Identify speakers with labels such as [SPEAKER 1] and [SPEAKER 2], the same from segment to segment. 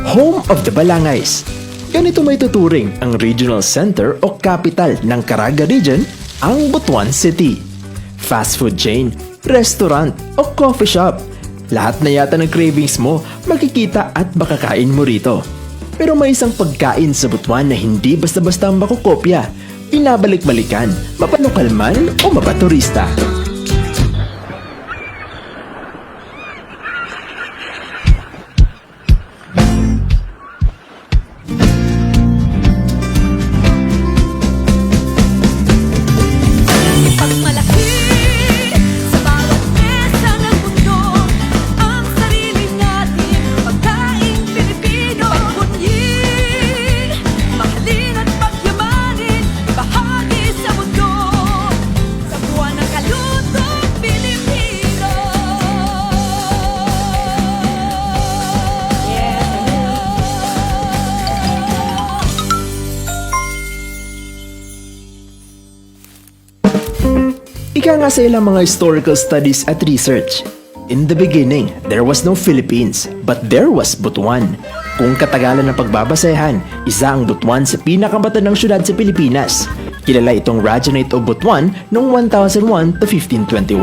[SPEAKER 1] Home of the Balangays. Ganito may tuturing ang regional center o capital ng Caraga Region, ang Butuan City. Fast food chain, restaurant o coffee shop, lahat na yata ng cravings mo makikita at makakain mo rito. Pero may isang pagkain sa Butuan na hindi basta-basta makukopya, pinabalik-balikan, mapanukal man o mapaturista. Ika nga sa ilang mga historical studies at research. In the beginning, there was no Philippines, but there was Butuan. Kung katagalan ng pagbabasehan, isa ang Butuan sa pinakamatandang syudad sa Pilipinas. Kilala itong Rajahnate o Butuan noong 1001 to 1521.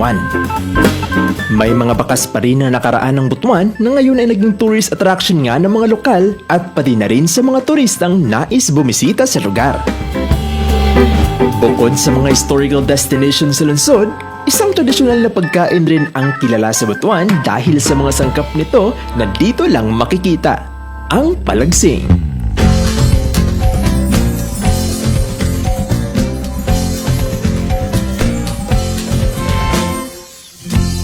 [SPEAKER 1] May mga bakas pa rin na nakaraan ng Butuan na ngayon ay naging tourist attraction nga ng mga lokal at pati na rin sa mga turistang nais bumisita sa lugar. Bukod sa mga historical destinations sa lungsod, isang tradisyonal na pagkain rin ang kilala sa Butuan dahil sa mga sangkap nito na dito lang makikita, ang palagsing.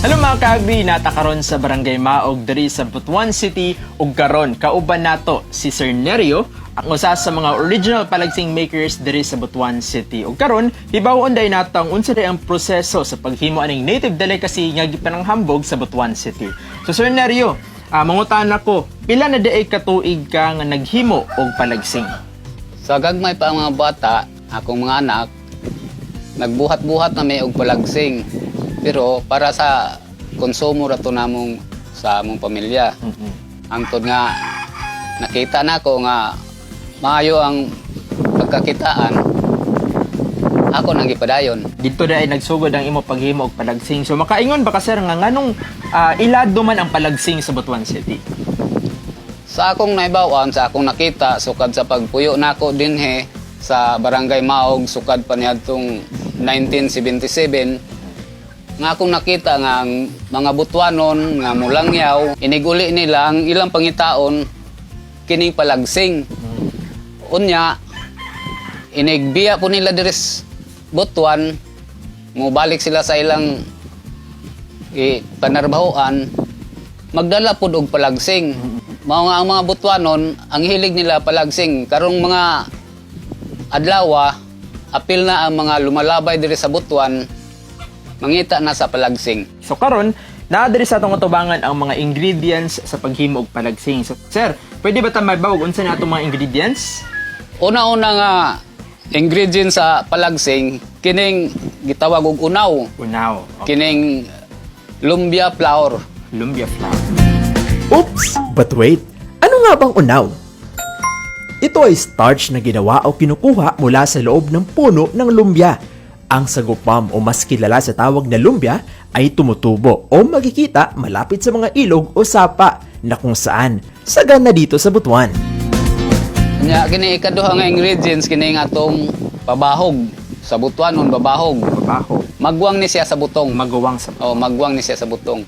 [SPEAKER 2] Hello mga kaagbi, natakaron sa Barangay Maog diri sa Butuan City ug karon kauban nato si Sir Nerio, ang usa sa mga original palagsing makers diri sa Butuan City. Ug karon hibawon day nato ang unsa day ang proseso sa paghimo aning native delicacy nga gipananghambog sa Butuan City. So Sir Nerio, mangutan ako, pila na day katuig ka nga naghimo og palagsing?
[SPEAKER 3] Sa gagmay pa ang mga bata, akong mga anak, nagbuhat-buhat na may og palagsing. Pero para sa konsumo rato namong sa among pamilya. Angtod nga nakita nako nga maayo ang pagkakitaan, ako nang gipadayon.
[SPEAKER 2] Dito dai nagsugod ang imo paghimo og palagsing. So makaingon ba ka sir nga nganong ilado man ang palagsing sa Butuan City?
[SPEAKER 3] Sa akong naibawan, sa akong nakita sukad sa pagpuyo nako dinhe sa Barangay Maog sukad pa niadtong 1977, nga akong nakita nga ang mga Butuanon nga mulangyaw, iniguli nila ang ilang pangitaon kining palagsing. Unya, inigbiya po nila diris Butuan, mubalik sila sa ilang panarbahoan, magdala po og palagsing. Ang mga Butuanon, ang hilig nila palagsing. Karong mga adlaw, apil na ang mga lumalabay diri sa Butuan, mangita na sa palagsing.
[SPEAKER 2] So karon, naadiri sa atong atubangan ang mga ingredients sa paghimo og palagsing. So sir, pwede ba ta mabawog unsa na atong mga ingredients?
[SPEAKER 3] Una-una nga ingredients sa palagsing, kining gitawag og unaw.
[SPEAKER 2] Unaw. Okay.
[SPEAKER 3] Kining lumbia flour.
[SPEAKER 2] Lumbia flour.
[SPEAKER 1] Oops! But wait, ano nga bang unaw? Ito ay starch na ginawa o kinukuha mula sa loob ng puno ng lumbia. Ang sagupam o mas kilala sa tawag na lumbia ay tumutubo o makikita malapit sa mga ilog o sapa na kung saan sagana dito sa Butuan.
[SPEAKER 3] Nya kini ikaduha nga ingredients kining atong pabahog. Sa Butuanon babahog.
[SPEAKER 2] Babahog.
[SPEAKER 3] Magwang ni siya sa butong.
[SPEAKER 2] Maguwang sa
[SPEAKER 3] Oh, magwang ni siya sa butong.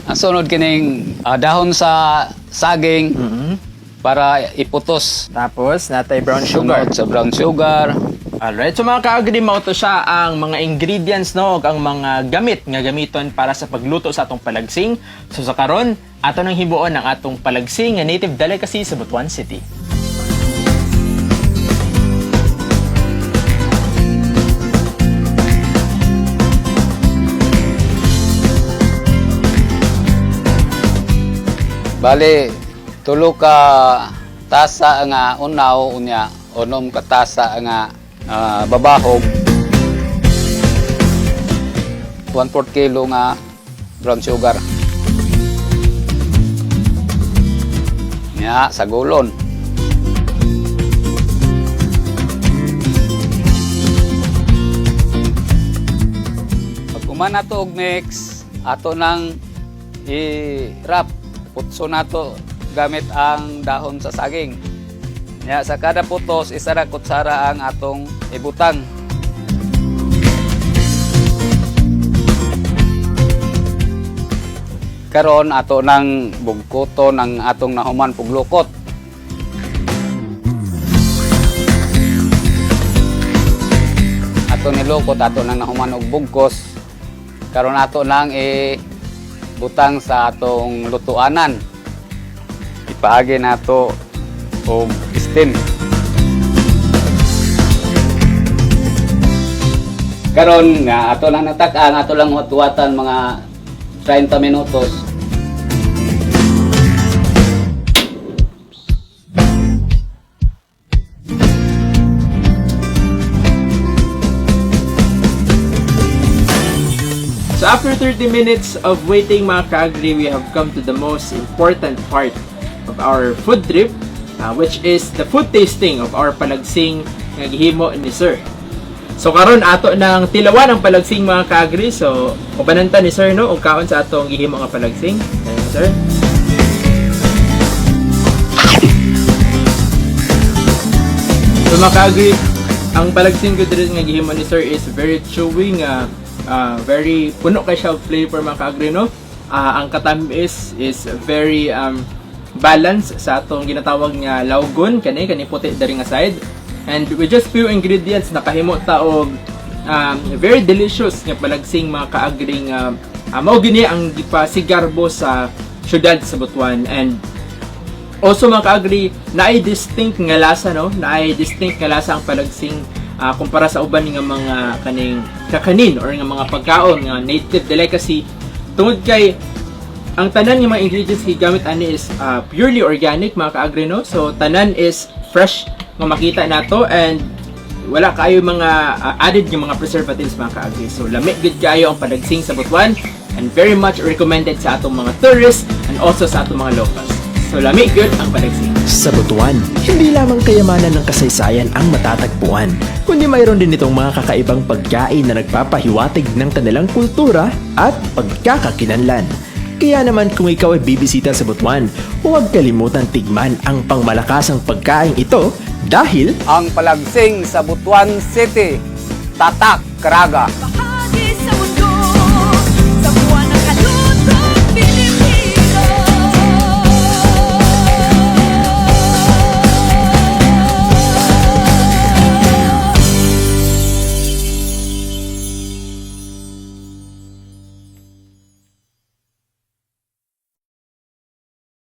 [SPEAKER 3] Ang sunod kining dahon sa saging para iputos.
[SPEAKER 2] Tapos natay brown sugar.
[SPEAKER 3] Sunod sa brown sugar.
[SPEAKER 2] Alright, so mga kaagri, mao to siya ang mga ingredients no, ug ang mga gamit nga gamiton para sa pagluto sa atong palagsing. So sa karon, ato nang himuon ang atong palagsing nga native delicacy sa Butuan City.
[SPEAKER 3] Bali, tulo ka tasa nga unaw unya, unom ka tasa nga babahog. 1/4 kilo nga brown sugar. Nya dinaa sa gulon. Pag uman nato og mix, ato nang i-wrap. Putso nato gamit ang dahon sa saging. Nya sa kada putos, isa ra kutsara ang atong ibutang. Karon ato nang bugkuton ang atong nahuman puglukot. Ato nilukot, ato nang nahuman og bugkos. Karon ato nang butang sa atong lutuanan. Ipaagi nato og steam. Karon nga ato lang natak-ang, ato lang hutuatan mga 30 minutos.
[SPEAKER 2] So after 30 minutes of waiting mga ka-agri, we have come to the most important part of our food trip, which is the food tasting of our palagsing nga gihimo ni Sir. So karon ato nang tilawan ang palagsing mga ka-agri. So ubananta ni Sir no og kaon sa atong gihimo nga palagsing. Ayan, Sir. So mga ka-agri, ang palagsing gud nga gihimo ni Sir is very chewy nga, very puno kay siya og flavor mga ka-agri no. Ang katamis is very balanced sa atong ginatawag nga lawgon kani puti dari nga side. And with just few ingredients, nakahimo ta og very delicious nga palagsing mga ka-agri nga mao gini ang gipasigarbo sa syudad sa Butuan. And also mga ka-agri, naay distinct nga lasa no, naay distinct nga lasa ang palagsing kumpara sa uban nga mga kaning kakanin or nga mga pagkaon nga native delicacy. Tungod kay ang tanan nga mga ingredients gigamit ani is purely organic mga ka-agri no. So tanan is fresh nga makita nato, and wala kayo mga added yung mga preservatives mga ka-agri. So lami gud kayo ang palagsing sa Butuan, and very much recommended sa atong mga tourists and also sa atong mga locals. So lami gud ang palagsing.
[SPEAKER 1] Sa Butuan, hindi lamang kayamanan ng kasaysayan ang matatagpuan, kundi mayroon din itong mga kakaibang pagkain na nagpapahiwatig ng kanilang kultura at pagkakakinanlan. Kaya naman kung ikaw ay bibisita sa Butuan, huwag kalimutan tigman ang pangmalakasang pagkain ito dahil
[SPEAKER 3] Ang palagsing sa Butuan City, tatak karaga.